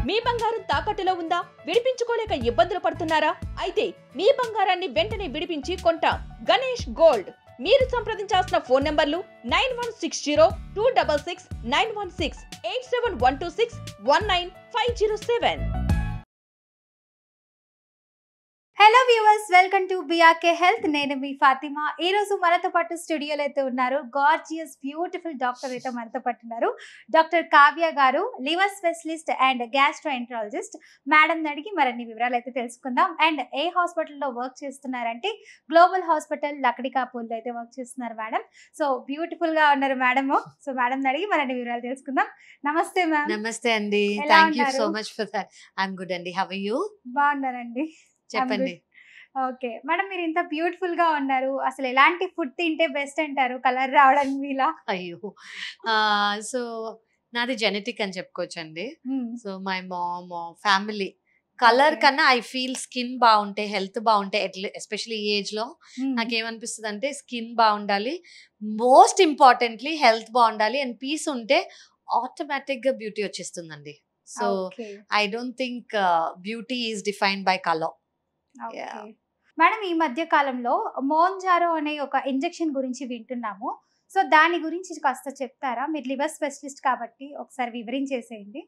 మీ బంగారం తాకట్టులో ఉందా? విడిపించుకోలేక ఇబ్బందులు పడుతున్నారా? అయితే మీ బంగారాన్ని వెంటనే విడిపించి కొంటాం. గణేష్ గోల్డ్. మీరు సంప్రదించాల్సిన ఫోన్ నంబర్లు 9160 266 916 87126 19507. Hello viewers, welcome to BRK health. నేను మీ ఫాతిమా. ఈ రోజు మనతో పాటు స్టూడియోలో అయితే ఉన్నారు గార్జియస్ బ్యూటిఫుల్ డాక్టర్ అయితే మనతో పాటు ఉన్నారు. డాక్టర్ కావ్య గారు, liver specialist and gastroenterologist. Madam అడిగి మరిన్ని వివరాలు అయితే తెలుసుకుందాం. అండ్ ఏ హాస్పిటల్లో వర్క్ చేస్తున్నారంటే గ్లోబల్ హాస్పిటల్ లక్డికాపూర్లో అయితే వర్క్ చేస్తున్నారు మేడం. సో బ్యూటిఫుల్ గా ఉన్నారు మేడము. సో మేడం అడిగి మరిన్ని వివరాలు తెలుసుకుందాం. నమస్తే మ్యామ్. నమస్తే అండి. Thank you so much for that. I'm good అండి. How are you? బాగున్నానండి. చెప్పండి. ఓకే మేడం, మీరు ఇంత బ్యూటిఫుల్ గా ఉన్నారు. అసలు ఎలాంటి ఫుడ్ తింటే బెస్ట్ అంటారు కలర్ రావడానికి వీలా? అయ్యో, సో నాది జెనెటిక్ అని చెప్పుకోవచ్చండి. So my mom family colour కన్నా ఐ ఫీల్ స్కిన్ బాగుంటే, హెల్త్ బాగుంటే, ఎస్పెషల్లీ ఈ ఏజ్ లో నాకేమనిపిస్తుంది అంటే స్కిన్ బాగుండాలి, మోస్ట్ ఇంపార్టెంట్లీ హెల్త్ బాగుండాలి అండ్ పీస్ ఉంటే ఆటోమేటిక్ గా బ్యూటీ వచ్చేస్తుందండి. So I don't think beauty is defined by colour. Madam, ఈ మధ్య కాలంలో మోంజారో అనే ఒక ఇంజెక్షన్ గురించి వింటున్నాము. సో దాని గురించి కాస్త చెప్తారా? మీరు లివర్ స్పెషలిస్ట్ కాబట్టి ఒకసారి వివరించేసేయండి.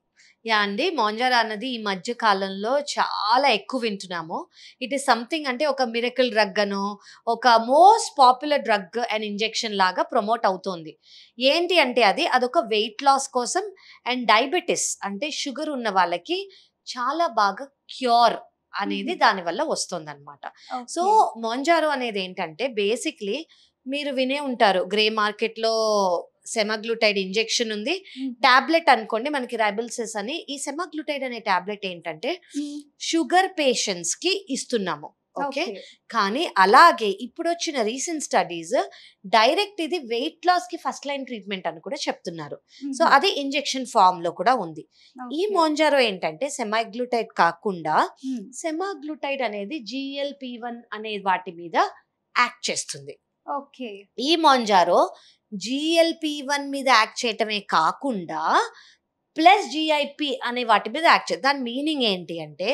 యా అండి, మోంజారో అన్నది ఈ మధ్య కాలంలో చాలా ఎక్కువ వింటున్నాము. ఇట్ ఈస్ సంథింగ్ అంటే ఒక మిరకల్ డ్రగ్ అను, ఒక most popular drug and injection లాగా ప్రమోట్ అవుతోంది. ఏంటి అంటే అదొక వెయిట్ లాస్ కోసం అండ్ డయాబెటిస్ అంటే షుగర్ ఉన్న వాళ్ళకి చాలా బాగా క్యూర్ అనేది దానివల్ల వస్తుంది అనమాట. సో మోంజారో అనేది ఏంటంటే బేసిక్లీ మీరు వినే ఉంటారు, గ్రే మార్కెట్ లో సెమాగ్లూటైడ్ ఇంజెక్షన్ ఉంది, టాబ్లెట్ అనుకోండి మనకి రైబుల్సిస్ అని. ఈ సెమాగ్లూటైడ్ అనే టాబ్లెట్ ఏంటంటే షుగర్ పేషెంట్స్ కి ఇస్తున్నాము. ఓకే, కానీ అలాగే ఇప్పుడు వచ్చిన రీసెంట్ స్టడీస్ డైరెక్ట్ ఇది వెయిట్ లాస్ కి ఫస్ట్ లైన్ ట్రీట్మెంట్ అని కూడా చెప్తున్నారు. సో అది ఇంజెక్షన్ ఫామ్ లో కూడా ఉంది. ఈ మోంజారో ఏంటంటే సెమాగ్లూటైడ్ కాకుండా సెమాగ్లూటైడ్ అనేది GLP-1 అనే వాటి మీద యాక్ట్ చేస్తుంది. ఓకే, ఈ మోంజారో GLP-1 మీద యాక్ట్ చేయటమే కాకుండా ప్లస్ GIP అనే వాటి మీద యాక్ట్ చేస్తుంది. దాని మీనింగ్ ఏంటి అంటే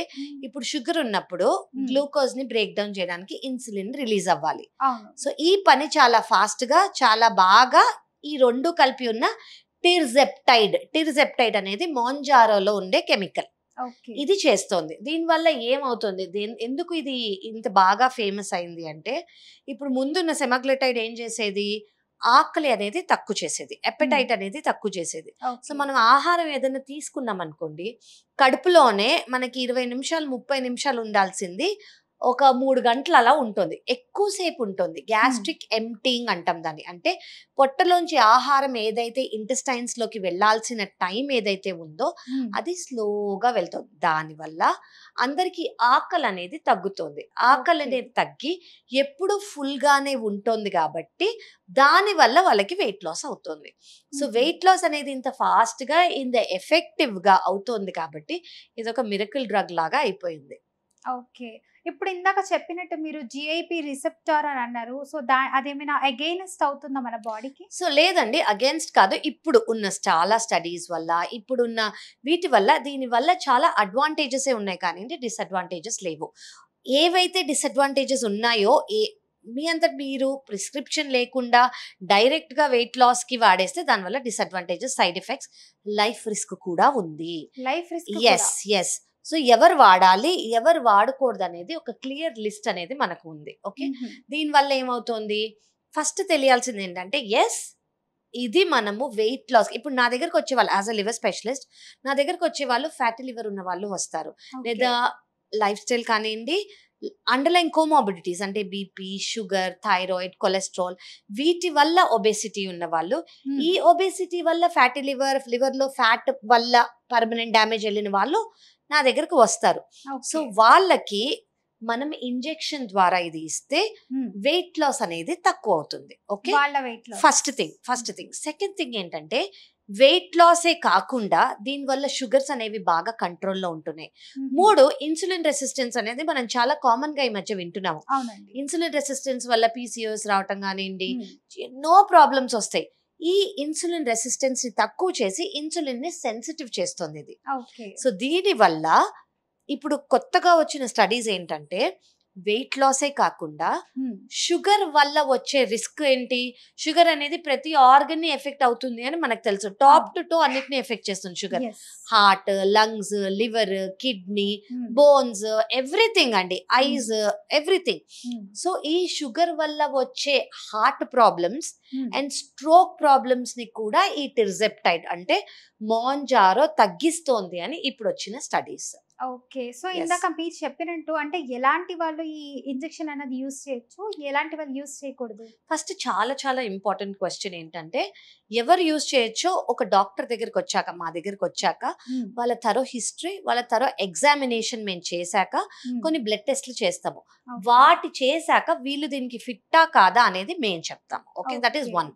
ఇప్పుడు షుగర్ ఉన్నప్పుడు గ్లూకోజ్ ని బ్రేక్ డౌన్ చేయడానికి ఇన్సులిన్ రిలీజ్ అవ్వాలి. సో ఈ పని చాలా ఫాస్ట్ గా, చాలా బాగా ఈ రెండు కలిపి ఉన్న టిర్జెప్టైడ్ అనేది మోంజారోలో ఉండే కెమికల్ ఇది చేస్తోంది. దీనివల్ల ఏమవుతుంది, ఎందుకు ఇది ఇంత బాగా ఫేమస్ అయింది అంటే ఇప్పుడు ముందున్న సెమాగ్లూటైడ్ ఏం చేసేది, ఆకలి అనేది తక్కువ చేసేది, ఎపెటైట్ అనేది తక్కువ చేసేది. సో మనం ఆహారం ఏదైనా తీసుకున్నాం అనుకోండి, కడుపులోనే మనకి 20 నిమిషాలు 30 నిమిషాలు ఉండాల్సింది ఒక 3 గంటలు అలా ఉంటుంది, ఎక్కువసేపు ఉంటుంది. గ్యాస్ట్రిక్ ఎంప్టింగ్ అంటాం దాన్ని. అంటే పొట్టలోంచి ఆహారం ఏదైతే ఇంటెస్టైన్స్ లోకి వెళ్లాల్సిన టైం ఏదైతే ఉందో అది స్లోగా వెళ్తుంది. దానివల్ల అందరికి ఆకలి అనేది తగ్గుతుంది. ఆకలి అనేది తగ్గి ఎప్పుడు ఫుల్ గానే ఉంటుంది కాబట్టి దానివల్ల వాళ్ళకి వెయిట్ లాస్ అవుతుంది. సో వెయిట్ లాస్ అనేది ఇంత ఫాస్ట్ గా ఇంత ఎఫెక్టివ్ గా అవుతుంది కాబట్టి ఇది ఒక మిరకిల్ డ్రగ్ లాగా అయిపోయింది. ఓకే, ఇప్పుడు ఇందాక చెప్పినట్టు మీరు GIP రిసెప్టార్ అని అన్నారు. సో అదేమైనా అగైనెస్ట్ అవుతుందా మన బాడీకి? సో లేదండి, అగేన్స్ట్ కాదు. ఇప్పుడు ఉన్న చాలా స్టడీస్ వల్ల, ఇప్పుడున్న వీటి వల్ల, దీని వల్ల చాలా అడ్వాంటేజెస్ ఉన్నాయి కానీ డిసడ్వాంటేజెస్ లేవు. ఏవైతే డిసడ్వాంటేజెస్ ఉన్నాయో మీ అంతటి మీరు ప్రిస్క్రిప్షన్ లేకుండా డైరెక్ట్ గా వెయిట్ లాస్ కి వాడేస్తే దానివల్ల disadvantages, side effects, life risk కూడా ఉంది. Life risk? ఎస్. సో ఎవరు వాడాలి, ఎవరు వాడకూడదు అనేది ఒక క్లియర్ లిస్ట్ అనేది మనకు ఉంది. ఓకే, దీనివల్ల ఏమవుతుంది, ఫస్ట్ తెలియాల్సింది ఏంటంటే ఇది మనము వెయిట్ లాస్. ఇప్పుడు నా దగ్గరకు వచ్చే వాళ్ళు యాజ్ అ లివర్ స్పెషలిస్ట్, నా దగ్గరకు వచ్చే వాళ్ళు ఫ్యాటీ లివర్ ఉన్న వాళ్ళు వస్తారు, లేదా లైఫ్ స్టైల్ కానివ్వండి, అండర్లైన్ కోమార్బిడిటీస్ అంటే బీపీ, షుగర్, థైరాయిడ్, కొలెస్ట్రాల్, వీటి వల్ల ఒబేసిటీ ఉన్న వాళ్ళు, ఈ ఒబేసిటీ వల్ల ఫ్యాటీ లివర్ లో ఫ్యాట్ వల్ల పర్మనెంట్ డ్యామేజ్ వెళ్ళిన వాళ్ళు నా దగ్గరకు వస్తారు. సో వాళ్ళకి మనం ఇంజెక్షన్ ద్వారా ఇది ఇస్తే వెయిట్ లాస్ అనేది తక్కువ అవుతుంది. Okay, first thing. Second thing ఏంటంటే వెయిట్ లాసే కాకుండా దీనివల్ల షుగర్స్ అనేవి బాగా కంట్రోల్లో ఉంటున్నాయి. 3, ఇన్సులిన్ రెసిస్టెన్స్ అనేది మనం చాలా కామన్ గా ఈ మధ్య వింటున్నాము. ఇన్సులిన్ రెసిస్టెన్స్ వల్ల PCOS రావటం కానివ్వండి, ఎన్నో ప్రాబ్లమ్స్ వస్తాయి. ఈ ఇన్సులిన్ రెసిస్టెన్స్ ని తక్కువ చేసి ఇన్సులిన్ ని సెన్సిటివ్ చేస్తుంది ఇది. ఓకే. సో దీని వల్ల ఇప్పుడు కొత్తగా వచ్చిన స్టడీస్ ఏంటంటే వెయిట్ లాసే కాకుండా షుగర్ వల్ల వచ్చే రిస్క్ ఏంటి, షుగర్ అనేది ప్రతి ఆర్గన్ ని ఎఫెక్ట్ అవుతుంది అని మనకు తెలుసు. టాప్ టు టో అన్నిటిని ఎఫెక్ట్ చేస్తుంది sugar. Heart, lungs, liver, kidney, bones, everything అండి, ఐస్, ఎవ్రీథింగ్. సో ఈ షుగర్ వల్ల వచ్చే heart problems and stroke problems ని కూడా ఈ టిర్జెప్టైడ్ అంటే మాంజారో తగ్గిస్తోంది అని ఇప్పుడు వచ్చిన స్టడీస్. ఓకే. సో ఇందాక మీరు చెప్పినట్టు అంటే ఎలాంటి వాళ్ళు ఈ ఇంజెక్షన్ అనేది యూజ్ చేయొచ్చు, ఎలాంటి వాళ్ళు యూజ్ చేయకూడదు? ఫస్ట్ చాలా చాలా ఇంపార్టెంట్ క్వశ్చన్ ఏంటంటే ఎవరు యూజ్ చేయొచ్చో ఒక డాక్టర్ దగ్గరికి వచ్చాక, మా దగ్గరికి వచ్చాక వాళ్ళ తరో హిస్టరీ, వాళ్ళ తరో ఎగ్జామినేషన్ మేము చేశాక కొన్ని బ్లడ్ టెస్ట్లు చేస్తాము. వాటి చేశాక వీళ్ళు దీనికి ఫిట్టా కాదా అనేది మేము చెప్తాము. Okay, that is 1.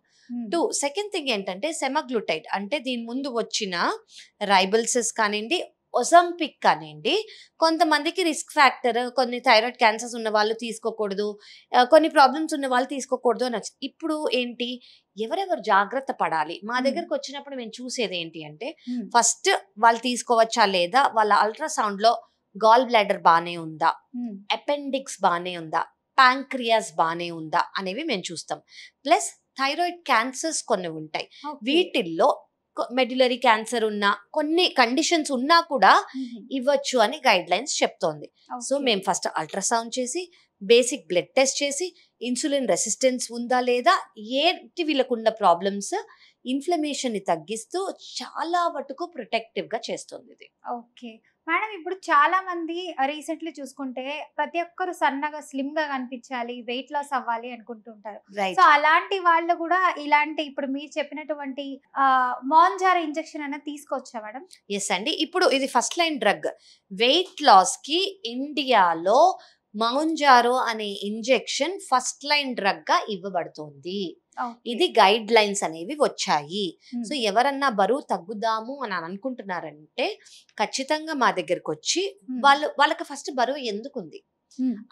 2 second thing ఏంటంటే సెమాగ్లూటైడ్ అంటే దీని ముందు వచ్చిన రైబల్సిస్ కానివ్వండి, ఒజంపిక్ కానివ్వండి, కొంతమందికి రిస్క్ ఫ్యాక్టర్, కొన్ని థైరాయిడ్ క్యాన్సర్స్ ఉన్న వాళ్ళు తీసుకోకూడదు, కొన్ని ప్రాబ్లమ్స్ ఉన్న వాళ్ళు తీసుకోకూడదు అని వచ్చింది. ఇప్పుడు ఏంటి, ఎవరెవరు జాగ్రత్త పడాలి? మా దగ్గరకు వచ్చినప్పుడు మేము చూసేది ఏంటి అంటే ఫస్ట్ వాళ్ళు తీసుకోవచ్చా లేదా, వాళ్ళ అల్ట్రాసౌండ్ లో గాల్ బ్లాడర్ బానే ఉందా, అపెండిక్స్ బానే ఉందా, ప్యాంక్రియాస్ బానే ఉందా అనేవి మేము చూస్తాం. ప్లస్ థైరాయిడ్ క్యాన్సర్స్ కొన్ని ఉంటాయి, వీటిల్లో మెడ్యులరీ క్యాన్సర్ ఉన్నా, కొన్ని కండిషన్స్ ఉన్నా కూడా ఇవ్వచ్చు అని గైడ్ లైన్స్ చెప్తోంది. సో మేము ఫస్ట్ అల్ట్రాసౌండ్ చేసి, బేసిక్ బ్లడ్ టెస్ట్ చేసి, ఇన్సులిన్ రెసిస్టెన్స్ ఉందా లేదా, ఏంటి వీళ్ళకున్న ప్రాబ్లమ్స్, ఇన్ఫ్లమేషన్ ని తగ్గిస్తూ చాలా మటుకు ప్రొటెక్టివ్ గా చేస్తుంది ఇది. ఓకే మేడం, ఇప్పుడు చాలా మంది రీసెంట్లీ చూసుకుంటే ప్రతి ఒక్కరు సన్నగా స్లిమ్ గా కనిపించాలి, వెయిట్ లాస్ అవ్వాలి అనుకుంటుంటారు. సో అలాంటి వాళ్ళు కూడా ఇలాంటి ఇప్పుడు మీరు చెప్పినటువంటి మాంజారో ఇంజెక్షన్ అనేది తీసుకోవచ్చా మేడం? ఎస్ అండి, ఇప్పుడు ఇది first line drug. Weight loss కి ఇండియాలో మాంజారో అనే ఇంజెక్షన్ ఫస్ట్ లైన్ డ్రగ్ గా ఇవ్వబడుతుంది. ఇది గైడ్ లైన్స్ అనేవి వచ్చాయి. సో ఎవరన్నా బరువు తగ్గుదాము అని అనుకుంటున్నారంటే ఖచ్చితంగా మా దగ్గరకు వచ్చి వాళ్ళకి ఫస్ట్ బరువు ఎందుకుంది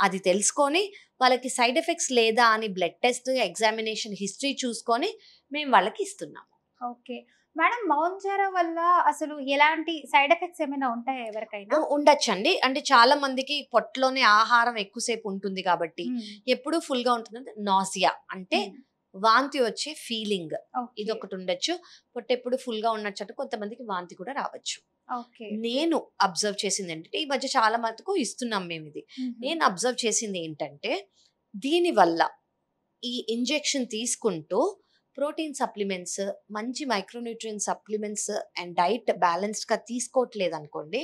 అది తెలుసుకొని, వాళ్ళకి సైడ్ ఎఫెక్ట్స్ లేదా అని బ్లడ్ టెస్ట్, ఎగ్జామినేషన్ హిస్టరీ చూసుకొని మేము వాళ్ళకి ఇస్తున్నాము. ఓకే మేడం, మాంజారో వల్ల అసలు ఎలాంటి సైడ్ ఎఫెక్ట్స్ ఏమైనా ఉంటాయా ఎవరికైనా? ఉండొచ్చండి. అంటే చాలా మందికి పొట్టలోనే ఆహారం ఎక్కువసేపు ఉంటుంది కాబట్టి ఎప్పుడు ఫుల్ గా ఉంటుంది. నాసియా అంటే వాంతి వచ్చే ఫీలింగ్, ఇది ఒకటి ఉండొచ్చు. పొట్ట ఎప్పుడు ఫుల్ గా ఉన్నట్టు కొంతమందికి వాంతి కూడా రావచ్చు. నేను అబ్జర్వ్ చేసింది ఏంటంటే ఈ మధ్య చాలా మటుకు ఇస్తున్నాం మేము ఇది. నేను అబ్జర్వ్ చేసింది ఏంటంటే దీని వల్ల ఈ ఇంజెక్షన్ తీసుకుంటూ ప్రోటీన్ సప్లిమెంట్స్, మంచి micronutrient supplements and diet balanced గా తీసుకోవట్లేదు అనుకోండి,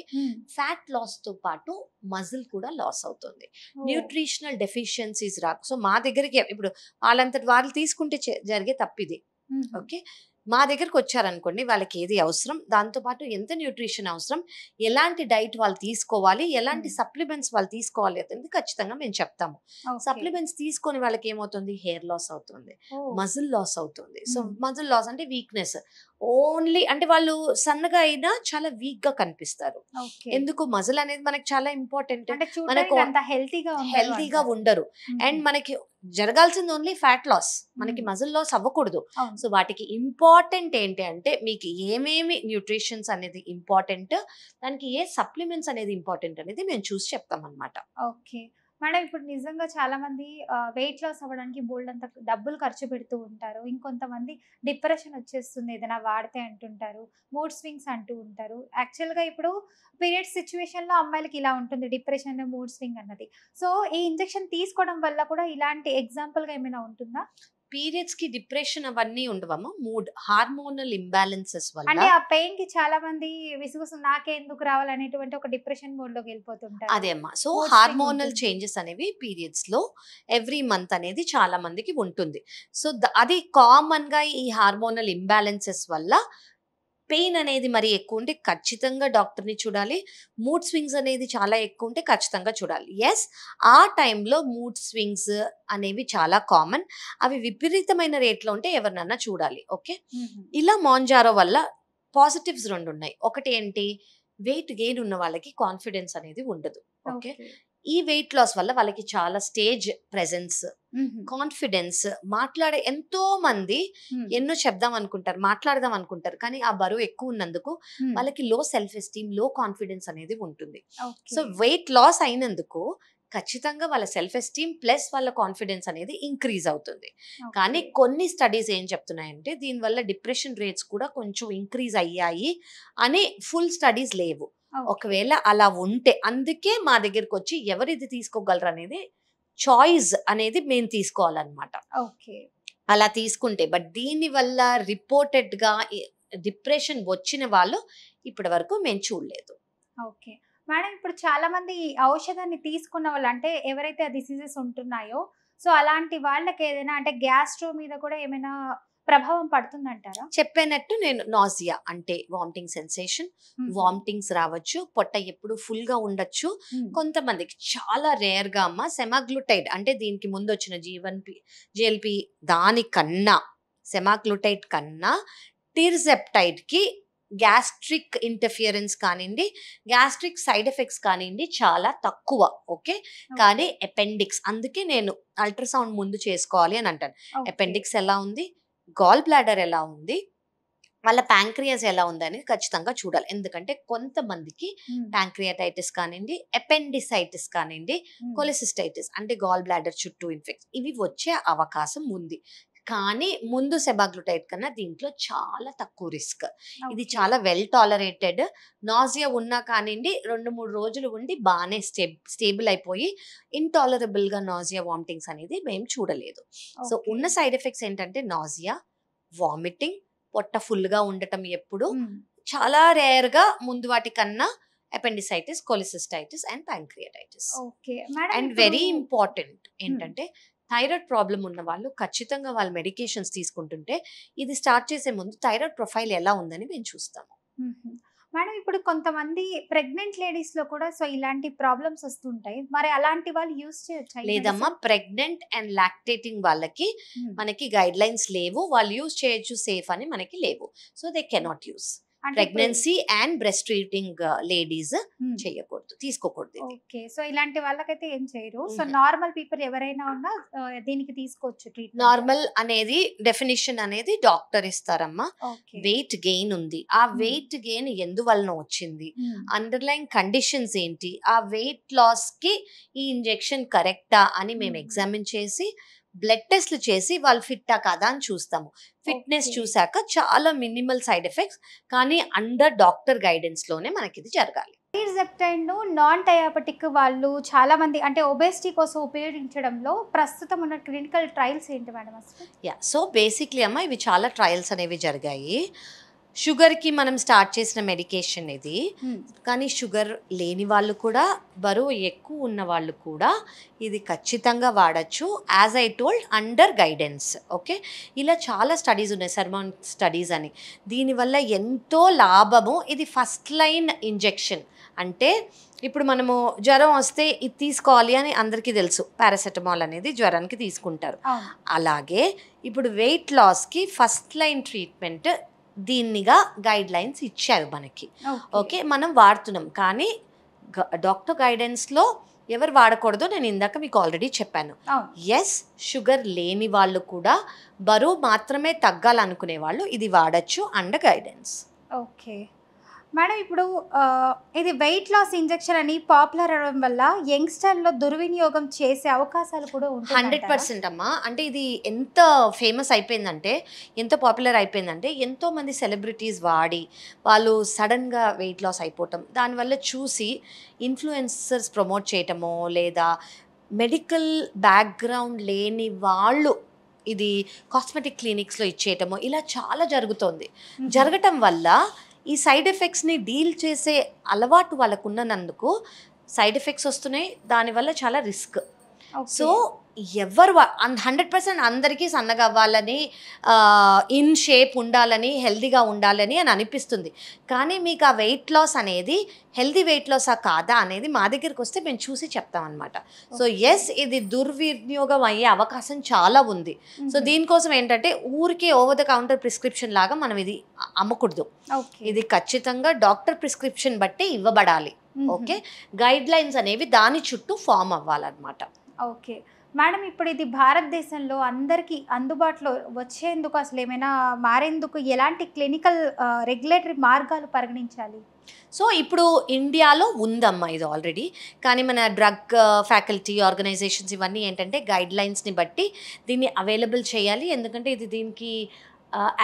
ఫ్యాట్ లాస్ తో పాటు మజిల్ కూడా లాస్ అవుతుంది. న్యూట్రిషనల్ డెఫిషియన్సీస్ రాకు. సో మా దగ్గరికి ఇప్పుడు వాళ్ళంతటి వాళ్ళు తీసుకుంటే జరిగే తప్పిది. ఓకే, మా దగ్గరకు వచ్చారనుకోండి, వాళ్ళకి ఏది అవసరం, దాంతోపాటు ఎంత న్యూట్రిషన్ అవసరం, ఎలాంటి డైట్ వాళ్ళు తీసుకోవాలి, ఎలాంటి సప్లిమెంట్స్ వాళ్ళు తీసుకోవాలి అనేది ఖచ్చితంగా మేము చెప్తాము. సప్లిమెంట్స్ తీసుకొని వాళ్ళకి ఏమవుతుంది, హెయిర్ లాస్ అవుతుంది, మజిల్ లాస్ అవుతుంది. సో మజిల్ లాస్ అంటే వీక్నెస్, ఓన్లీ అంటే వాళ్ళు సన్నగా అయినా చాలా వీక్ గా కనిపిస్తారు. ఎందుకు, మజిల్ అనేది మనకి చాలా ఇంపార్టెంట్. మనకు హెల్తీగా ఉండరు. అండ్ మనకి జరగాల్సింది ఓన్లీ ఫ్యాట్ లాస్, మనకి మజిల్ లాస్ అవ్వకూడదు. సో వాటికి ఇంపార్టెంట్ ఏంటి అంటే మీకు ఏమేమి న్యూట్రిషన్స్ అనేది ఇంపార్టెంట్, దానికి ఏ సప్లిమెంట్స్ అనేది ఇంపార్టెంట్ అనేది మేము చూసి చెప్తాం అన్నమాట. ఓకే మేడం, ఇప్పుడు నిజంగా చాలా మంది వెయిట్ లాస్ అవ్వడానికి బోల్డ్ అంత డబ్బులు ఖర్చు పెడుతూ ఉంటారు. ఇంకొంతమంది డిప్రెషన్ వచ్చేస్తుంది ఏదైనా వాడితే అంటుంటారు, మూడ్ స్వింగ్స్ అంటూ ఉంటారు. యాక్చువల్గా ఇప్పుడు పీరియడ్స్ సిచ్యువేషన్లో అమ్మాయిలకి ఇలా ఉంటుంది, డిప్రెషన్, మూడ్ స్వింగ్ అన్నది. సో ఈ ఇంజెక్షన్ తీసుకోవడం వల్ల కూడా ఇలాంటి ఎగ్జాంపుల్గా ఏమైనా ఉంటుందా? పీరియడ్స్ కి డిప్రెషన్ అవన్నీ ఉండవమ్మా, మూడ్ హార్మోనల్ ఇంబ్యాలెన్సెస్ వల్ల. అంటే ఆ పెయిన్ కి చాలా మంది విసుగుసు నాకే ఎందుకు రావాలనేటువంటి ఒక డిప్రెషన్ మోడ్ లోకి వెళ్ళిపోతుంటారు. అదే అమ్మా, సో హార్మోనల్ చేంజెస్ అనేవి పీరియడ్స్ లో ఎవ్రీ మంత్ అనేది చాలా మందికి ఉంటుంది. సో అది కామన్ గా ఈ హార్మోనల్ ఇంబ్యాలెన్సెస్ వల్ల పెయిన్ అనేది మరి ఎక్కువ ఉంటే ఖచ్చితంగా డాక్టర్ని చూడాలి. మూడ్ స్వింగ్స్ అనేది చాలా ఎక్కువ ఉంటే ఖచ్చితంగా చూడాలి. ఎస్, ఆ టైంలో మూడ్ స్వింగ్స్ అనేవి చాలా కామన్, అవి విపరీతమైన రేట్లో ఉంటే ఎవరినన్నా చూడాలి. ఓకే, ఇలా మాంజారో వల్ల పాజిటివ్స్ 2 ఉన్నాయి. ఒకటి ఏంటి, వెయిట్ గెయిన్ ఉన్న వాళ్ళకి కాన్ఫిడెన్స్ అనేది ఉండదు. ఓకే, ఈ వెయిట్ లాస్ వల్ల వాళ్ళకి చాలా స్టేజ్ ప్రెజెన్స్, కాన్ఫిడెన్స్, మాట్లాడే ఎంతో మంది ఎన్నో చెప్దాం అనుకుంటారు, మాట్లాడదాం అనుకుంటారు, కానీ ఆ బరువు ఎక్కువ ఉన్నందుకు వాళ్ళకి లో సెల్ఫ్ ఎస్టీమ్, లో కాన్ఫిడెన్స్ అనేది ఉంటుంది. సో వెయిట్ లాస్ అయినందుకు ఖచ్చితంగా వాళ్ళ సెల్ఫ్ ఎస్టీమ్ ప్లస్ వాళ్ళ కాన్ఫిడెన్స్ అనేది ఇంక్రీజ్ అవుతుంది. కానీ కొన్ని స్టడీస్ ఏం చెప్తున్నాయంటే దీనివల్ల డిప్రెషన్ రేట్స్ కూడా కొంచెం ఇంక్రీజ్ అయ్యాయి అని ఫుల్ స్టడీస్ లేవు. ఒకవేళ అలా ఉంటే అందుకే మా దగ్గరకు వచ్చి ఎవరు ఇది తీసుకోగలరు అనేది చాయిస్ అనేది మేము తీసుకోవాలన్నమాట. అలా తీసుకుంటే బట్ దీని వల్ల రిపోర్టెడ్ గా డిప్రెషన్ వచ్చిన వాళ్ళు ఇప్పటి వరకు మేము చూడలేదు. ఓకే మేడం, ఇప్పుడు చాలా మంది ఈ ఔషధాన్ని తీసుకున్న వాళ్ళు అంటే ఎవరైతే ఆ డిసీజెస్ ఉంటున్నాయో సో అలాంటి వాళ్ళకి ఏదైనా అంటే గ్యాస్ట్రో మీద కూడా ఏమైనా ప్రభావం పడుతుందంటారా? చెప్పినట్టు నేను నాజియా అంటే వామిటింగ్ సెన్సేషన్, వామిటింగ్స్ రావచ్చు, పొట్ట ఎప్పుడు ఫుల్ గా ఉండొచ్చు. కొంతమందికి చాలా రేర్ గా అమ్మ సెమాగ్లూటైడ్ అంటే దీనికి ముందు వచ్చిన జిఎల్పి దానికన్నా సెమాగ్లూటైడ్ కన్నా టిర్జెప్టైడ్ కి గ్యాస్ట్రిక్ ఇంటర్ఫియరెన్స్ కానివ్వండి, గ్యాస్ట్రిక్ సైడ్ ఎఫెక్ట్స్ కానివ్వండి చాలా తక్కువ. ఓకే, కానీ అపెండిక్స్ అందుకే నేను అల్ట్రాసౌండ్ ముందు చేసుకోవాలి అని అంటాను. అపెండిక్స్ ఎలా ఉంది, గాల్ బ్లాడర్ ఎలా ఉంది, వాళ్ళ ప్యాంక్రియాస్ ఎలా ఉంది అనేది ఖచ్చితంగా చూడాలి. ఎందుకంటే కొంతమందికి ప్యాంక్రియాటైటిస్ కానివ్వండి, అపెండిసైటిస్ కానివ్వండి, కొలెసిస్టైటిస్ అంటే గాల్ బ్లాడర్ చుట్టూ ఇన్ఫెక్షన్ ఇవి వచ్చే అవకాశం ఉంది. కానీ ముందు సెమాగ్లూటైడ్ కన్నా దీంట్లో చాలా తక్కువ రిస్క్. ఇది చాలా వెల్ టాలరేటెడ్. నాజియా ఉన్నా కానివ్వండి 2-3 రోజులు ఉండి బాగానే స్టేబుల్ అయిపోయి ఇంటాలరబుల్ గా నాజియా వామిటింగ్స్ అనేది మేము చూడలేదు. సో ఉన్న సైడ్ ఎఫెక్ట్స్ ఏంటంటే నాజియా, వామిటింగ్, పొట్ట ఫుల్ గా ఉండటం ఎప్పుడు చాలా రేర్ గా ముందు వాటి కన్నా appendicitis, cholecystitis and pancreatitis. And very important ఏంటంటే థైరాయిడ్ ప్రాబ్లం ఉన్న వాళ్ళు ఖచ్చితంగా వాళ్ళ మెడికేషన్స్ తీసుకుంటుంటే ఇది స్టార్ట్ చేసే ముందు థైరాయిడ్ ప్రొఫైల్ ఎలా ఉందని మేము చూస్తాము. మేడం, ఇప్పుడు కొంతమంది ప్రెగ్నెంట్ లేడీస్ లో కూడా సో ఇలాంటి ప్రాబ్లమ్స్ వస్తుంటాయి, మరి అలాంటి వాళ్ళు యూజ్ చేయొచ్చా? లేదమ్మా, ప్రెగ్నెంట్ అండ్ లాక్టేటింగ్ వాళ్ళకి మనకి గైడ్ లైన్స్ లేవు, వాళ్ళు యూజ్ చేయొచ్చు సేఫ్ అని మనకి లేవు. So they cannot use. Pregnancy and breast feeding ladies చేయకూడదు, తీసుకోకూడదు. ఓకే, సో ఇలాంటి వాళ్ళకైతే ఏం చేయరు. సో నార్మల్ పీపుల్ ఎవరైనా ఉన్నా దీనికి తీసుకోవచ్చు ట్రీట్మెంట్. నార్మల్ అనేది డెఫినిషన్ అనేది డాక్టర్ ఇస్తారమ్మా. వెయిట్ గెయిన్ ఉంది, ఆ వెయిట్ గెయిన్ ఎందువలన వచ్చింది, అండర్లైన్ కండిషన్స్ ఏంటి, ఆ వెయిట్ లాస్ కి ఈ ఇంజెక్షన్ కరెక్టా అని మేము ఎగ్జామిన్ చేసి బ్లడ్ టెస్ట్లు చేసి వాళ్ళు ఫిట్టా కాదా అని చూస్తాము. ఫిట్నెస్ చూసాక చాలా మినిమల్ సైడ్ ఎఫెక్ట్స్, కానీ అండర్ డాక్టర్ గైడెన్స్ లోనే మనకి ఇది జరగాలి. టిర్జెప్టైడ్ నాన్ డయాబెటిక్ వాళ్ళు చాలా మంది అంటే ఒబేసిటీ కోసం ఉపయోగించడంలో ప్రస్తుతం ఉన్న క్లినికల్ ట్రయల్స్ ఏంటి మేడం అసలు? సో బేసిక్లీ అమ్మ ఇవి చాలా ట్రయల్స్ అనేవి జరిగాయి. షుగర్కి మనం స్టార్ట్ చేసిన మెడికేషన్ ఇది, కానీ షుగర్ లేని వాళ్ళు కూడా బరువు ఎక్కువ ఉన్న వాళ్ళు కూడా ఇది ఖచ్చితంగా వాడచ్చు, as I told under guidance. Okay, ఇలా చాలా స్టడీస్ ఉన్నాయి, సర్మాన్ స్టడీస్ అని. దీనివల్ల ఎంతో లాభము. ఇది ఫస్ట్ లైన్ ఇంజెక్షన్ అంటే ఇప్పుడు మనము జ్వరం వస్తే ఇది తీసుకోవాలి అని అందరికీ తెలుసు, పారాసెటమాల్ అనేది జ్వరానికి తీసుకుంటారు. అలాగే ఇప్పుడు వెయిట్ లాస్కి ఫస్ట్ లైన్ ట్రీట్మెంట్ దీనిగా గైడ్ లైన్స్ ఇచ్చారు మనకి. ఓకే, మనం వాడుతున్నాం, కానీ డాక్టర్ గైడెన్స్లో ఎవరు వాడకూడదో నేను ఇందాక మీకు ఆల్రెడీ చెప్పాను. ఎస్, షుగర్ లేని వాళ్ళు కూడా బరువు మాత్రమే తగ్గాలనుకునే వాళ్ళు ఇది వాడచ్చు అండర్ గైడెన్స్. ఓకే మేడం, ఇప్పుడు ఇది వెయిట్ లాస్ ఇంజెక్షన్ అని పాపులర్ అవడం వల్ల యంగ్స్టర్లో దుర్వినియోగం చేసే అవకాశాలు కూడా ఉంటాయి. 100% అమ్మా. అంటే ఇది ఎంత ఫేమస్ అయిపోయిందంటే, ఎంత పాపులర్ అయిపోయిందంటే ఎంతోమంది సెలబ్రిటీస్ వాడి వాళ్ళు సడన్గా వెయిట్ లాస్ అయిపోవటం, దానివల్ల చూసి ఇన్ఫ్లుయెన్సర్స్ ప్రమోట్ చేయటమో లేదా మెడికల్ బ్యాక్గ్రౌండ్ లేని వాళ్ళు ఇది కాస్మెటిక్ క్లినిక్స్లో ఇచ్చేయటమో ఇలా చాలా జరుగుతోంది. జరగటం వల్ల ఈ సైడ్ ఎఫెక్ట్స్ని డీల్ చేసే అలవాటు వాళ్ళకు ఉన్నందుకు సైడ్ ఎఫెక్ట్స్ వస్తున్నాయి, దానివల్ల చాలా రిస్క్. సో ఎవరు 100% అందరికీ సన్నగా అవ్వాలని, ఇన్ షేప్ ఉండాలని, హెల్దీగా ఉండాలని అని అనిపిస్తుంది, కానీ మీకు ఆ వెయిట్ లాస్ అనేది హెల్దీ వెయిట్ లాసా కాదా అనేది మా దగ్గరికి వస్తే మేము చూసి చెప్తామన్నమాట. సో ఎస్, ఇది దుర్వినియోగం అయ్యే అవకాశం చాలా ఉంది. సో దీనికోసం ఏంటంటే ఊరికే ఓవర్ ద కౌంటర్ ప్రిస్క్రిప్షన్ లాగా మనం ఇది అమ్మకూడదు. ఇది ఖచ్చితంగా డాక్టర్ ప్రిస్క్రిప్షన్ బట్టి ఇవ్వబడాలి. ఓకే, గైడ్ లైన్స్ అనేవి దాని చుట్టూ ఫామ్ అవ్వాలన్నమాట. ఓకే మేడం, ఇప్పుడు ఇది భారతదేశంలో అందరికీ అందుబాటులో వచ్చేందుకు అసలు ఏమైనా మారేందుకు ఎలాంటి క్లినికల్ రెగ్యులేటరీ మార్గాలు పరిగణించాలి? సో ఇప్పుడు ఇండియాలో ఉందమ్మా ఇది ఆల్రెడీ, కానీ మన డ్రగ్ ఫ్యాకల్టీ ఆర్గనైజేషన్స్ ఇవన్నీ ఏంటంటే గైడ్ లైన్స్ని బట్టి దీన్ని అవైలబుల్ చేయాలి, ఎందుకంటే ఇది దీనికి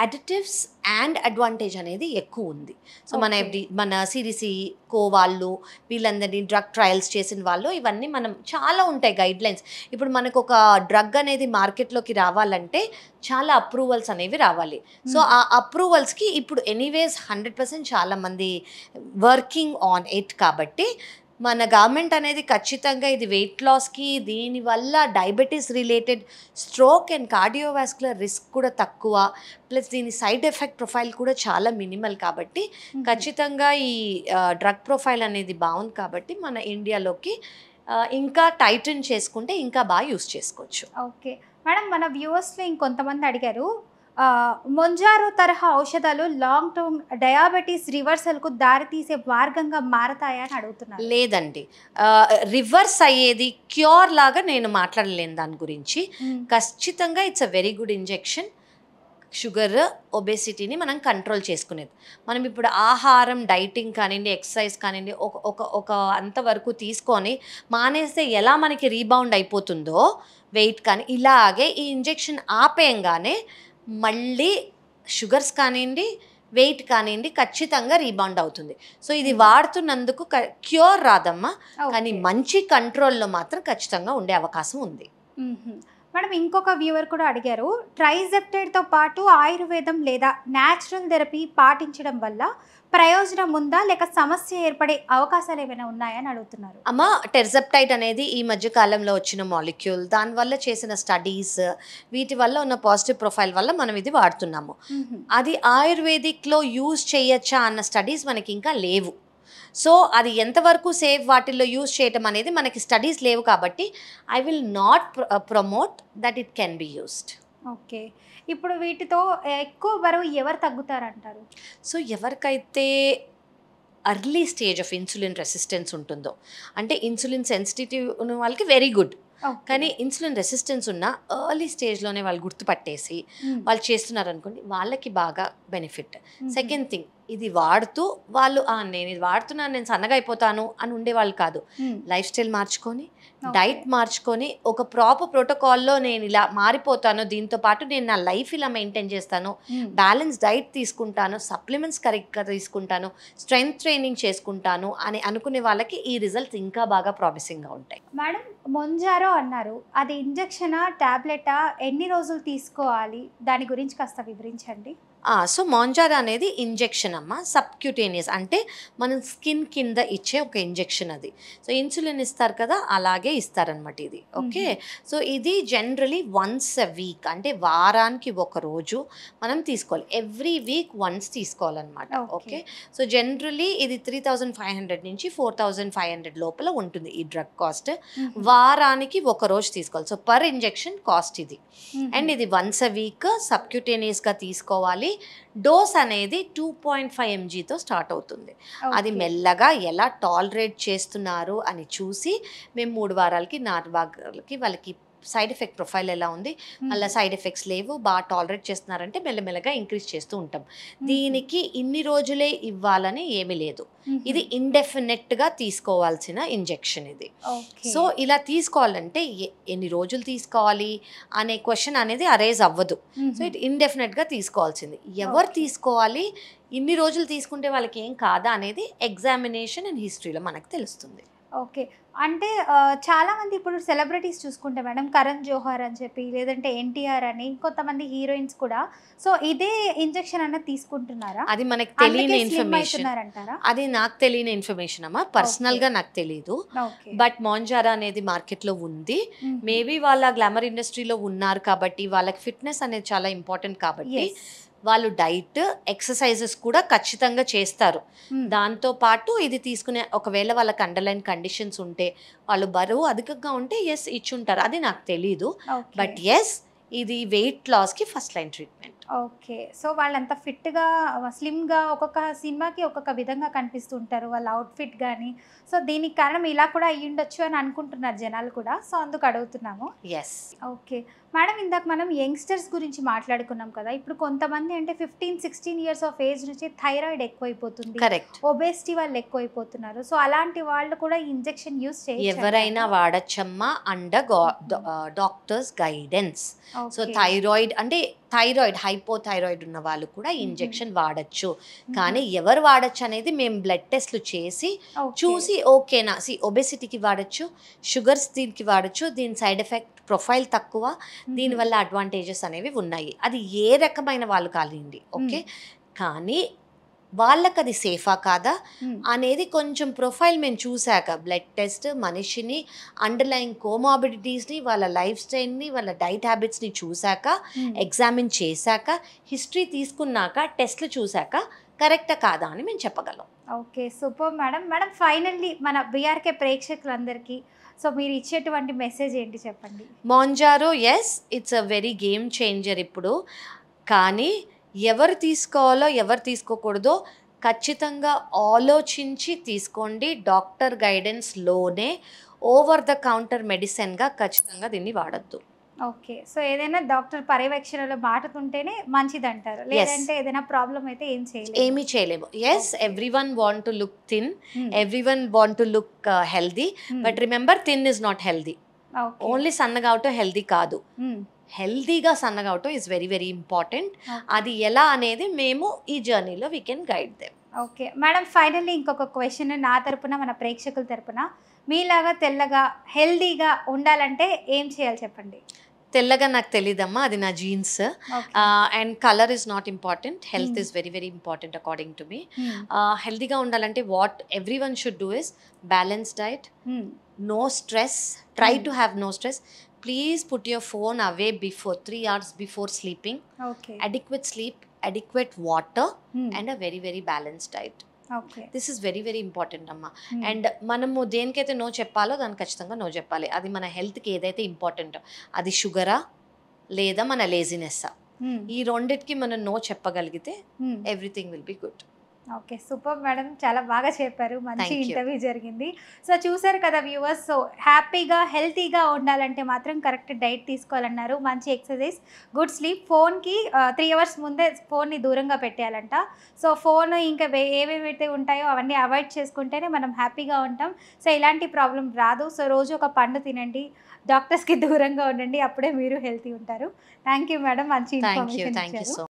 అడిటివ్స్ అండ్ అడ్వాంటేజ్ అనేది ఎక్కువ ఉంది. సో మన సిడిసి కో వాళ్ళు వీళ్ళందరినీ డ్రగ్ ట్రయల్స్ చేసిన వాళ్ళు ఇవన్నీ మనం చాలా ఉంటాయి గైడ్ లైన్స్. ఇప్పుడు మనకు ఒక డ్రగ్ అనేది మార్కెట్లోకి రావాలంటే చాలా అప్రూవల్స్ అనేవి రావాలి. సో ఆ అప్రూవల్స్కి ఇప్పుడు ఎనీవేస్ 100% చాలామంది వర్కింగ్ ఆన్ ఇట్. కాబట్టి మన గవర్నమెంట్ అనేది ఖచ్చితంగా ఇది వెయిట్ లాస్కి, దీనివల్ల diabetes related stroke and cardiovascular risk కూడా తక్కువ, ప్లస్ దీని సైడ్ ఎఫెక్ట్ ప్రొఫైల్ కూడా చాలా మినిమల్. కాబట్టి ఖచ్చితంగా ఈ డ్రగ్ ప్రొఫైల్ అనేది బాగుంది. కాబట్టి మన ఇండియాలోకి ఇంకా టైటన్ చేసుకుంటే ఇంకా బాగా యూస్ చేసుకోవచ్చు. ఓకే మేడం, మన వ్యూవర్స్లో ఇంకొంతమంది అడిగారు, మొంజారో తరహా ఔషధాలు లాంగ్ టర్మ్ డయాబెటీస్ రివర్సల్కు దారితీసే మార్గంగా మారతాయా అని అడుగుతున్నారు. లేదండి, రివర్స్ అయ్యేది క్యూర్ లాగా నేను మాట్లాడలేను దాని గురించి. ఖచ్చితంగా it's a very good injection. Sugar ఒబేసిటీని మనం కంట్రోల్ చేసుకునేది. మనం ఇప్పుడు ఆహారం డైటింగ్ కానివ్వండి, ఎక్సర్సైజ్ కానివ్వండి, ఒక అంతవరకు తీసుకొని మానేస్తే ఎలా మనకి రీబౌండ్ అయిపోతుందో వెయిట్ కానీ, ఇలాగే ఈ ఇంజెక్షన్ ఆపేయంగానే మళ్ళీ షుగర్స్ కానివ్వండి, వెయిట్ కానివ్వండి ఖచ్చితంగా రీబౌండ్ అవుతుంది. సో ఇది వాడుతున్నందుకు క్యూర్ రాదమ్మా, కానీ మంచి కంట్రోల్లో మాత్రం ఖచ్చితంగా ఉండే అవకాశం ఉంది. మేడం, ఇంకొక వ్యూవర్ కూడా అడిగారు, ట్రైజెప్టైడ్తో పాటు ఆయుర్వేదం లేదా న్యాచురల్ థెరపీ పాటించడం వల్ల ప్రయోజనం ఉందా, లేక సమస్య ఏర్పడే అవకాశాలు ఏమైనా ఉన్నాయని అడుగుతున్నారు. అమ్మ, టెర్జెప్టైడ్ అనేది ఈ మధ్య కాలంలో వచ్చిన మాలిక్యూల్, దానివల్ల చేసిన స్టడీస్, వీటి వల్ల ఉన్న పాజిటివ్ ప్రొఫైల్ వల్ల మనం ఇది వాడుతున్నాము. అది ఆయుర్వేదిక్లో యూజ్ చేయొచ్చా అన్న స్టడీస్ మనకి ఇంకా లేవు. సో అది ఎంతవరకు సేఫ్ వాటిల్లో యూజ్ చేయటం అనేది మనకి స్టడీస్ లేవు. కాబట్టి I will not promote that it can be used. Okay, ఇప్పుడు వీటితో ఎక్కువ బరువు ఎవరు తగ్గుతారంటారు? సో ఎవరికైతే early stage of insulin resistance ఉంటుందో, అంటే ఇన్సులిన్ సెన్సిటివ్ ఉన్న వాళ్ళకి వెరీ గుడ్, కానీ ఇన్సులిన్ రెసిస్టెన్స్ ఉన్న ఎర్లీ స్టేజ్లోనే వాళ్ళు గుర్తుపట్టేసి వాళ్ళు చేస్తున్నారు అనుకోండి, వాళ్ళకి బాగా బెనిఫిట్. సెకండ్ థింగ్, ఇది వాడుతూ వాళ్ళు నేను ఇది వాడుతున్నాను, నేను సన్నగా అయిపోతాను అని ఉండేవాళ్ళు కాదు. లైఫ్ స్టైల్ మార్చుకొని, డైట్ మార్చుకొని, ఒక ప్రాపర్ ప్రోటోకాల్లో నేను ఇలా మారిపోతాను, దీంతో పాటు నేను నా లైఫ్ ఇలా మెయింటైన్ చేస్తాను, బ్యాలెన్స్ డైట్ తీసుకుంటాను, సప్లిమెంట్స్ కరెక్ట్గా తీసుకుంటాను, స్ట్రెంగ్త్ ట్రైనింగ్ చేసుకుంటాను అని అనుకునే వాళ్ళకి ఈ రిజల్ట్స్ ఇంకా బాగా ప్రామిసింగ్గా ఉంటాయి. మేడం, మొంజారో అన్నారు, అది ఇంజెక్షనా టాబ్లెటా, ఎన్ని రోజులు తీసుకోవాలి, దాని గురించి కాస్త వివరించండి. సో మొంజారో అనేది ఇంజెక్షన్ అమ్మ, సబ్క్యూటేనియస్, అంటే మనం స్కిన్ కింద ఇచ్చే ఒక ఇంజెక్షన్ అది. సో ఇన్సులిన్ ఇస్తారు కదా, అలాగే ఇస్తారనమాట ఇది. ఓకే, సో ఇది జనరలీ వన్స్ ఎ వీక్, అంటే వారానికి ఒక రోజు మనం తీసుకోవాలి, ఎవ్రీ వీక్ వన్స్ తీసుకోవాలన్నమాట. ఓకే, సో జనరలీ ఇది 3500 నుంచి 4500 లోపల ఉంటుంది ఈ డ్రగ్ కాస్ట్. వారానికి ఒక రోజు తీసుకోవాలి. సో పర్ ఇంజెక్షన్ కాస్ట్ ఇది. అండ్ ఇది వన్స్ ఎ వీక్ సబ్క్యూటేనియస్గా తీసుకోవాలి. డోస్ అనేది 2.5 mgతో స్టార్ట్ అవుతుంది. అది మెల్లగా ఎలా టాలరేట్ చేస్తున్నారు అని చూసి మేము 3 వారాలకి 4 వారాలకి వాళ్ళకి సైడ్ ఎఫెక్ట్ ప్రొఫైల్ ఎలా ఉంది, అలా సైడ్ ఎఫెక్ట్స్ లేవు, బాగా టాలరేట్ చేస్తున్నారంటే మెల్లమెల్లగా ఇంక్రీజ్ చేస్తూ ఉంటాం. దీనికి ఇన్ని రోజులే ఇవ్వాలని ఏమీ లేదు, ఇది ఇండెఫినెట్గా తీసుకోవాల్సిన ఇంజెక్షన్ ఇది. సో ఇలా తీసుకోవాలంటే ఎన్ని రోజులు తీసుకోవాలి అనే క్వశ్చన్ అనేది అరైజ్ అవ్వదు. సో ఇది ఇండెఫినెట్గా తీసుకోవాల్సింది. ఎవరు తీసుకోవాలి, ఇన్ని రోజులు తీసుకుంటే వాళ్ళకి ఏం కాదా అనేది ఎగ్జామినేషన్ అండ్ హిస్టరీలో మనకు తెలుస్తుంది. ఓకే, అంటే చాలామంది ఇప్పుడు సెలబ్రిటీస్ చూసుకుంటే మేడం, కరణ్ జోహర్ అని చెప్పి, లేదంటే ఎన్టీఆర్ అని, కొంతమంది హీరోయిన్స్ కూడా సో ఇదే ఇంజెక్షన్ అన్నది తీసుకుంటున్నారా? అది మనకు తెలియని ఇన్ఫర్మేషన్, అది నాకు తెలియని ఇన్ఫర్మేషన్ అమ్మా, పర్సనల్గా నాకు తెలియదు. బట్ మొంజారో అనేది మార్కెట్లో ఉంది. మేబీ వాళ్ళ గ్లామర్ ఇండస్ట్రీలో ఉన్నారు కాబట్టి, వాళ్ళకి ఫిట్నెస్ అనేది చాలా ఇంపార్టెంట్ కాబట్టి వాళ్ళు డైట్ ఎక్సర్సైజెస్ కూడా ఖచ్చితంగా చేస్తారు. దాంతో పాటు ఇది తీసుకునే, ఒకవేళ వాళ్ళకి అండర్లైన్ కండిషన్స్ ఉంటే, వాళ్ళు బరువు అధికంగా ఉంటే ఇచ్చుంటారు, అది నాకు తెలీదు. బట్ ఇది వెయిట్ లాస్కి first line treatment. Okay. So, వాళ్ళంత ఫిట్‌గా, స్లిమ్‌గా ఒక్కొక్క సినిమాకి ఒక్కొక్క విధంగా కనిపిస్తుంటారు. వాళ్ళ అవుట్‌ఫిట్ గాని. సో, దీనికి కారణం ఇలా కూడా అయ్యుండొచ్చు అని అనుకుంటున్నారు జనాలు కూడా. సో, అందుకు అడుగుతున్నాము. యెస్. ఓకే. మేడం ఇందాక మనం యంగ్‌స్టర్స్ గురించి మాట్లాడుకున్నాం కదా! ఇప్పుడు కొంతమంది అంటే 15, 16 ఇయర్స్ ఆఫ్ ఏజ్ నుంచి థైరాయిడ్ ఎక్కువైపోతుంది. కరెక్ట్. ఒబేసిటీ వాళ్ళు ఎక్కువైపోతున్నారు. సో, అలాంటి వాళ్ళు కూడా ఈ ఇంజెక్షన్ యూజ్ చేయొచ్చంటారా? ఎవరైనా వాడచ్చమ్మా under doctor's guidance. So okay. Thyroid hypothyroid ఉన్న వాళ్ళు కూడా ఇంజెక్షన్ వాడచ్చు. కానీ ఎవరు వాడచ్చు అనేది మేము బ్లడ్ టెస్ట్లు చేసి ఓకే. చూసి ఓకేనా. ఒబెసిటీకి వాడచ్చు, షుగర్స్ దీనికి వాడచ్చు. దీని సైడ్ ఎఫెక్ట్ ప్రొఫైల్ తక్కువ, దీనివల్ల అడ్వాంటేజెస్ అనేవి ఉన్నాయి. అది ఏ రకమైన వాళ్ళు కానివ్వండి, ఓకే. కానీ వాళ్ళకి అది సేఫా కాదా అనేది కొంచెం ప్రొఫైల్ మేము చూశాక, బ్లడ్ టెస్ట్ మనిషిని, అండర్లైన్ కోమార్బిడిటీస్ని, వాళ్ళ లైఫ్ స్టైల్ని, వాళ్ళ డైట్ హ్యాబిట్స్ని చూశాక, ఎగ్జామిన్ చేశాక, హిస్టరీ తీసుకున్నాక, టెస్ట్లు చూశాక కరెక్టా కాదా అని మేము చెప్పగలం. Okay. Super madam. Madam finally మన బీఆర్‌కే ప్రేక్షకులందరికీ సో, మీరు ఇచ్చేటువంటి మెసేజ్ ఏంటి చెప్పండి? Mounjaro yes, it's a very game changer ఇప్పుడు. కానీ ఎవరు తీసుకోవాలో ఎవరు తీసుకోకూడదో ఖచ్చితంగా ఆలోచించి తీసుకోండి. డాక్టర్ గైడెన్స్లోనే ఓవర్ ద కౌంటర్ మెడిసిన్గా ఖచ్చితంగా దీన్ని వాడద్దు. ఓకే. సో, ఏదైనా డాక్టర్ పర్యవేక్షణలో మాటుతుంటేనే మంచిదంటారు. లేదంటే ఏదైనా ప్రాబ్లమ్ అయితే ఏం చేయలేము. ఏమీ చేయలేము. Yes, everyone want to look thin, everyone want to look healthy, but remember thin is not healthy. Okay. Only సన్నగా అవటం హెల్దీ కాదు. హ్మ్. హెల్దీగా సన్నగా అవటం ఈజ్ వెరీ వెరీ ఇంపార్టెంట్. అది ఎలా అనేది మేము ఈ జర్నీలో we can guide them. Okay. Madam finally ఇంకొక క్వెషన్ నా తరపున, మన ప్రేక్షకుల తరపున, మీలాగా తెల్లగా హెల్దీగా ఉండాలంటే ఏం చేయాలి చెప్పండి? తెల్లగా నాకు తెలీదమ్మా, అది నా genes. Okay. And colour is not important, health is very very important according to me. హెల్తీగా ఉండాలంటే what everyone should do is balance diet, no stress, try to have no stress. Please put your phone away before 3 hours before sleeping. Okay. Adequate sleep, adequate water, and a very very balanced diet. Okay. This is very very important అమ్మా. And మనము దేనికైతే no చెప్పాలో దానికి ఖచ్చితంగా no చెప్పాలి. అది మన హెల్త్కి ఏదైతే ఇంపార్టెంటో, అది షుగరా లేదా మన లేజినెస్సా, ఈ రెండిటికి మనం నో చెప్పగలిగితే everything will be good. Okay. Super madam. చాలా బాగా చెప్పారు. మంచి Thank you. ఇంటర్వ్యూ జరిగింది. సో, చూసారు కదా వ్యూవర్స్. సో, హ్యాపీగా హెల్తీగా ఉండాలంటే మాత్రం కరెక్ట్ డైట్ తీసుకోవాలన్నారు, మంచి ఎక్సర్సైజ్, గుడ్ స్లీప్. ఫోన్కి 3 అవర్స్ ముందే ఫోన్ని దూరంగా పెట్టేయాలంట. సో, ఫోన్ ఇంకా ఏవేవైతే ఉంటాయో అవన్నీ అవాయిడ్ చేసుకుంటేనే మనం హ్యాపీగా ఉంటాం. సో, ఇలాంటి ప్రాబ్లం రాదు. సో, రోజు ఒక పండు తినండి, డాక్టర్స్కి దూరంగా ఉండండి, అప్పుడే మీరు హెల్తీ ఉంటారు. Thank you madam. మంచి thank you information thank you ఇచ్చారు. సో